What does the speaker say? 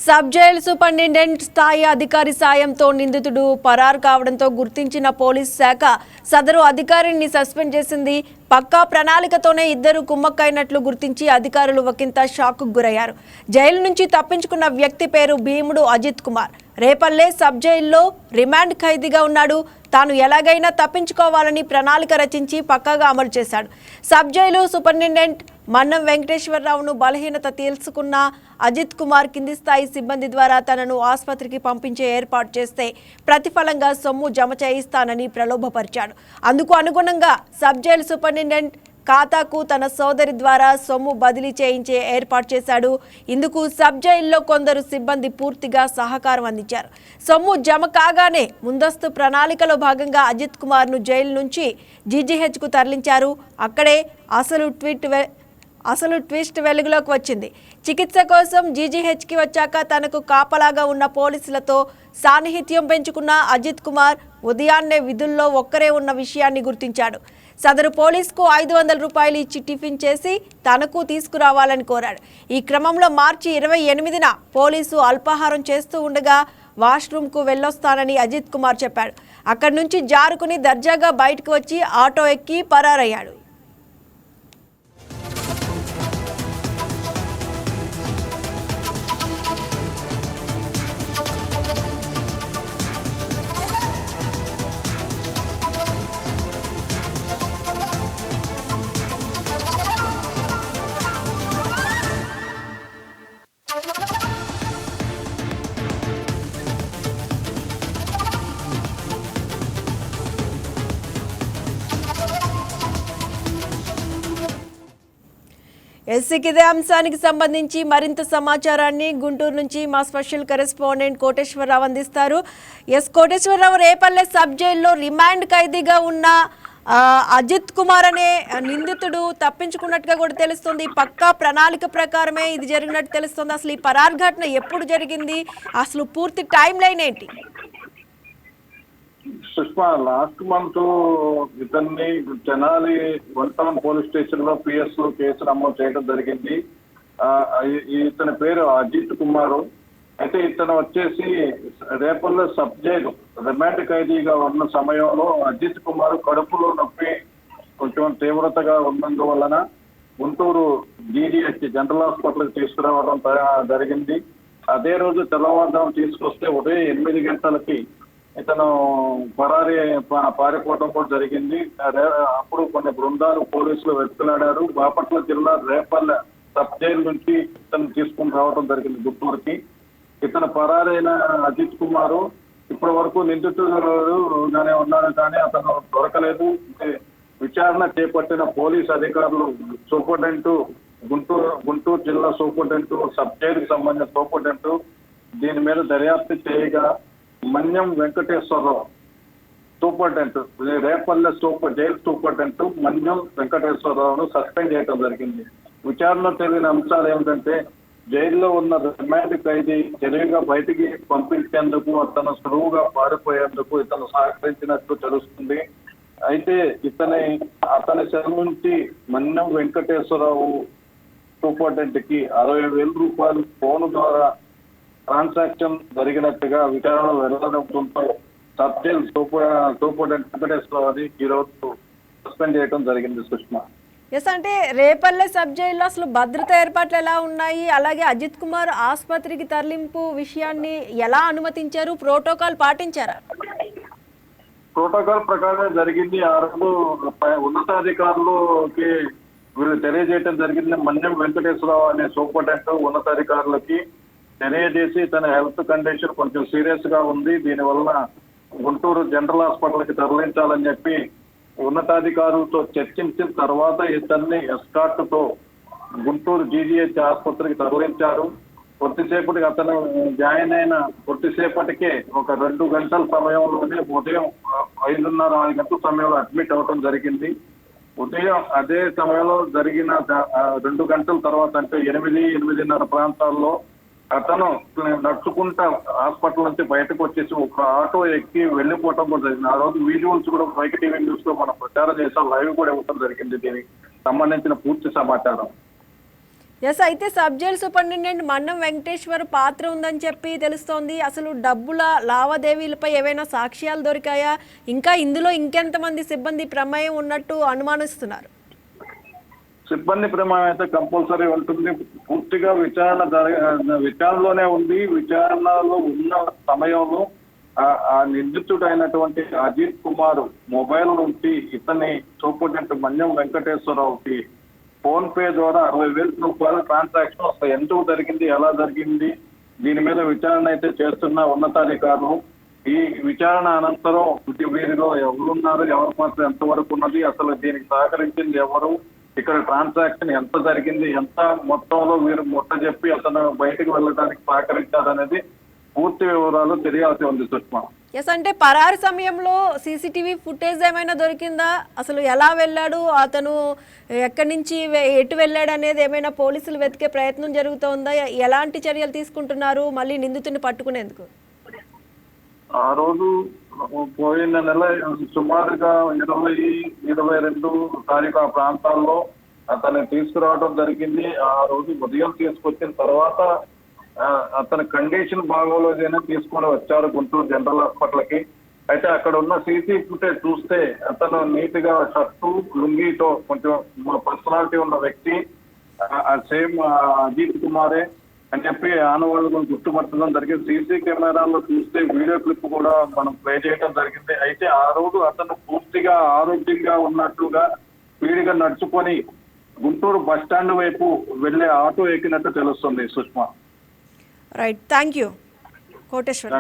Sub jail superintendent స్థాయి అధికారి సాయంతో నిందితుడు పరారు కావడంతో గుర్తించిన పోలీస్ శాఖ సదరు అధికారిని సస్పెండ్ చేసింది. పక్కా ప్రణాళికతోనే ఇద్దరు కుమ్మక్కైనట్లు గుర్తించి అధికారులు ఒకంత షాక్కు గురయ్యారు. జైలు నుంచి తప్పించుకున్న వ్యక్తి పేరు భీముడు అజిత్ కుమార్. రేపల్లె సబ్ జైల్లో రిమాండ్ ఖైదీగా ఉన్నాడు. తాను ఎలాగైనా తప్పించుకోవాలని ప్రణాళిక రచించి పక్కాగా అమలు చేశాడు. సబ్ జైలు సూపరింటెండెంట్ మన్నం వెంకటేశ్వరరావును బలహీనత తెలుసుకున్న అజిత్ కుమార్ కింది స్థాయి సిబ్బంది ద్వారా తనను ఆసుపత్రికి పంపించే ఏర్పాటు చేస్తే ప్రతిఫలంగా సొమ్ము జమ చేయిస్తానని ప్రలోభపరిచాడు. అందుకు అనుగుణంగా సబ్ జైలు సూపరింటెండెంట్ ఖాతాకు తన సోదరి ద్వారా సొమ్ము బదిలీ చేయించే ఏర్పాటు చేశాడు. ఇందుకు సబ్ జైల్లో కొందరు సిబ్బంది పూర్తిగా సహకారం అందించారు. సొమ్ము జమ కాగానే ముందస్తు ప్రణాళికలో భాగంగా అజిత్ కుమార్ను జైలు నుంచి జీజీహెచ్కు తరలించారు. అక్కడే అసలు ట్విస్ట్ వెలుగులోకి వచ్చింది. చికిత్స కోసం జీజీహెచ్కి వచ్చాక తనకు కాపలాగా ఉన్న పోలీసులతో సాన్నిహిత్యం పెంచుకున్న అజిత్ కుమార్ ఉదయాన్నే విధుల్లో ఒక్కరే ఉన్న విషయాన్ని గుర్తించాడు. సదరు పోలీసుకు 500 రూపాయలు ఇచ్చి టిఫిన్ చేసి తనకు తీసుకురావాలని కోరాడు. ఈ క్రమంలో మార్చి 28న పోలీసు అల్పాహారం చేస్తూ ఉండగా వాష్రూమ్కు వెళ్ళొస్తానని అజిత్ కుమార్ చెప్పాడు. అక్కడి నుంచి జారుకుని దర్జాగా బయటకు వచ్చి ఆటో ఎక్కి పరారయ్యాడు. ఇదే అంశానికి సంబంధించి మరింత సమాచారాన్ని గుంటూరు నుంచి మా స్పెషల్ కరెస్పాండెంట్ కోటేశ్వరరావు అందిస్తారు. కోటేశ్వరరావు, రేపల్లె సబ్ జైల్లో రిమాండ్ ఖైదీగా ఉన్న అజిత్ కుమార్ అనే నిందితుడు తప్పించుకున్నట్టుగా కూడా తెలుస్తుంది. పక్కా ప్రణాళిక ప్రకారమే ఇది జరిగినట్టు తెలుస్తుంది. అసలు ఈ పరార్ ఘటన ఎప్పుడు జరిగింది? అసలు పూర్తి టైం లైన్ ఏంటి? సుష్మా, లాస్ట్ మంత్ ఇతన్ని తెనాలి 1 టౌన్ పోలీస్ స్టేషన్ లో పిఎస్ లో కేసు నమోదు చేయడం జరిగింది. ఇతని పేరు అజిత్ కుమార్. అయితే ఇతను వచ్చేసి రేపల్లె సబ్ జైలు రిమాండ్ ఖైదీగా ఉన్న సమయంలో అజిత్ కుమార్ కడుపులో నొప్పి కొంచెం తీవ్రతగా ఉన్నందువలన గుంటూరు జీజీహెచ్ జనరల్ హాస్పిటల్కి తీసుకురావడం జరిగింది. అదే రోజు తెల్లవారుజాము తీసుకొస్తే ఉదయం 8 గంటలకి ఇతను పారిపోవడం కూడా జరిగింది. అప్పుడు కొన్ని బృందాలు పోలీసులు వెతుకులాడారు. బాపట్ల జిల్లా రేపల్లె సబ్ జైలు నుంచి ఇతను తీసుకుని రావడం జరిగింది గుంటూరుకి. ఇతను పరారైన అజిత్ కుమార్ ఇప్పటి వరకు నిందితుడుగానే ఉన్నాడు, కానీ అతను దొరకలేదు. విచారణ చేపట్టిన పోలీస్ అధికారులు సూపరింటెండెంట్ గుంటూరు జిల్లా సూపరింటెండెంట్ సబ్ జైలుకి సంబంధించిన సూపరింటెండెంట్ దీని మీద దర్యాప్తు చేయగా Manyam Venkateswararao superintendent Repalle jail superintendent Manyam వెంకటేశ్వరరావును సస్పెండ్ చేయడం జరిగింది. విచారణలో తెలియని అంశాలు ఏమిటంటే జైల్లో ఉన్న రిమాండ్ ఖైదీ తెలివిగా బయటికి పంపించేందుకు అతను సులువుగా పారిపోయేందుకు ఇతను సహకరించినట్టు తెలుస్తుంది. అయితే అతని సెల్ నుంచి మన్యం వెంకటేశ్వరరావు సూపరింటెండెంట్ కి 60,000 రూపాయలు ఫోన్ ద్వారా ట్రాన్సాక్షన్ జరిగినట్టుగా విచారణ వెల్లడంతో సబ్ జైలు సూపరింటెండెంట్ వెంకటేశ్వరరావుని ఈరోజు సస్పెండ్ చేయడం జరిగింది. సుష్మా, అంటే రేపల్లె సబ్ జైల్లో అసలు భద్రత ఏర్పాట్లు ఎలా ఉన్నాయి? అలాగే అజిత్ కుమార్ ఆసుపత్రికి తరలింపు విషయాన్ని ఎలా అనుమతించారు? ప్రోటోకాల్ పాటించారా? ప్రోటోకాల్ ప్రకారం జరిగింది. ఆ రోజు ఉన్నతాధికారులకి వీళ్ళు తెలియజేయడం జరిగింది. మన్యం వెంకటేశ్వరరావు అనే సూపరింటెండెంట్ ఉన్నతాధికారులకి తెలియజేసి తన హెల్త్ కండిషన్ కొంచెం సీరియస్ గా ఉంది, దీనివల్ల గుంటూరు జనరల్ హాస్పిటల్ కి తరలించాలని చెప్పి ఉన్నతాధికారులతో చర్చించిన తర్వాత ఇతన్ని ఎస్కార్ట్ తో గుంటూరు జీజీహెచ్ ఆసుపత్రికి తరలించారు. కొద్దిసేపటికి అతను జాయిన్ అయిన కొద్దిసేపటికే ఒక 2 గంటల సమయంలోనే ఉదయం 5:30-6 గంటల సమయంలో అడ్మిట్ అవడం జరిగింది. ఉదయం అదే సమయంలో జరిగిన 2 గంటల తర్వాత అంటే 8-8:30 ప్రాంతాల్లో అతను నడుచుకుంటా హాస్పిటల్ నుంచి బయటకు వచ్చేసి ఒక ఆటో ఎక్కి వెళ్ళిపోవటం కూడా జరిగింది. ఆ రోజు విజువల్స్ కూడా బైక్ టీవీ న్యూస్ లో మనం ప్రచారం చేసాం, లైవ్ కూడా ఇవ్వడం జరిగింది దీనికి సంబంధించిన పూర్తి సమాచారం. ఎస్, అయితే సబ్ జైలు సూపరింటెండెంట్ మన్నం వెంకటేశ్వర్ పాత్ర ఉందని చెప్పి తెలుస్తోంది. అసలు డబ్బుల లావాదేవీలపై ఏవైనా సాక్ష్యాలు దొరికాయా? ఇంకా ఇందులో ఇంకెంతమంది సిబ్బంది ప్రమేయం ఉన్నట్టు అనుమానిస్తున్నారు? సిబ్బంది ప్రమాణం అయితే కంపల్సరీ ఉంటుంది. పూర్తిగా విచారణలోనే ఉంది. విచారణలో ఉన్న సమయంలో ఆ నిందితుడైనటువంటి అజిత్ కుమార్ మొబైల్ నుంచి ఇతని సూపరింటెండెంట్ మన్యం వెంకటేశ్వరరావుకి ఫోన్ పే ద్వారా 60,000 రూపాయల ట్రాన్సాక్షన్ అసలు ఎందుకు జరిగింది, ఎలా జరిగింది, దీని మీద విచారణ అయితే చేస్తున్న ఉన్నతాధికారులు. ఈ విచారణ అనంతరం వీరిలో ఎవరున్నారు, ఎవరి పాత్ర ఎంతవరకు ఉన్నది, అసలు దీనికి సహకరించింది ఎవరు, ఇక్కడ ట్రాన్సాక్షన్ ఎంత జరిగింది, ఎంత మొత్తంలో వీరు ముట్ట చెప్పి అతను బయటకు వెళ్ళడానికి సహకరించారనేది పూర్తి వివరాలు తెలియాల్సి ఉంది సుష్మా. ఎస్, అంటే పరారు సమయంలో సీసీటీవీ ఫుటేజ్ ఏమైనా దొరికిందా? అసలు ఎలా వెళ్ళాడు అతను, ఎక్కడి నుంచి ఎటు వెళ్ళాడు అనేది ఏమైనా పోలీసులు వెతికే ప్రయత్నం జరుగుతోందా? ఎలాంటి చర్యలు తీసుకుంటున్నారు మళ్ళీ నిందితుడిని పట్టుకునేందుకు? ఆ రోజు పోయిన నెల సుమారుగా 20-22 తారీఖు ఆ ప్రాంతాల్లో అతన్ని తీసుకురావడం జరిగింది. ఆ రోజు ఉదయం తీసుకొచ్చిన తర్వాత అతని కండిషన్ బాగోలేదని తీసుకొని వచ్చారు గుంటూరు జనరల్ హాస్పిటల్కి. అయితే అక్కడ ఉన్న సీసీ ఫుటేజ్ చూస్తే అతను నీట్ గా షర్టు లుంగితో కొంచెం పర్సనాలిటీ ఉన్న వ్యక్తి, సేమ్ అజిత్ కుమారే అని చెప్పి ఆనవాళ్ళు గుర్తుపట్టడం జరిగింది. సీసీ కెమెరాల్లో చూస్తే వీడియో క్లిప్ కూడా మనం ప్లే చేయడం జరిగింది. అయితే ఆ రోజు అతను పూర్తిగా ఆరోగ్యంగా ఉన్నట్లుగా స్పీడ్గా నడుచుకొని గుంటూరు బస్ స్టాండ్ వైపు వెళ్లే ఆటో ఎక్కినట్టు తెలుస్తుంది Sushma. Right, thank you Koteshwar.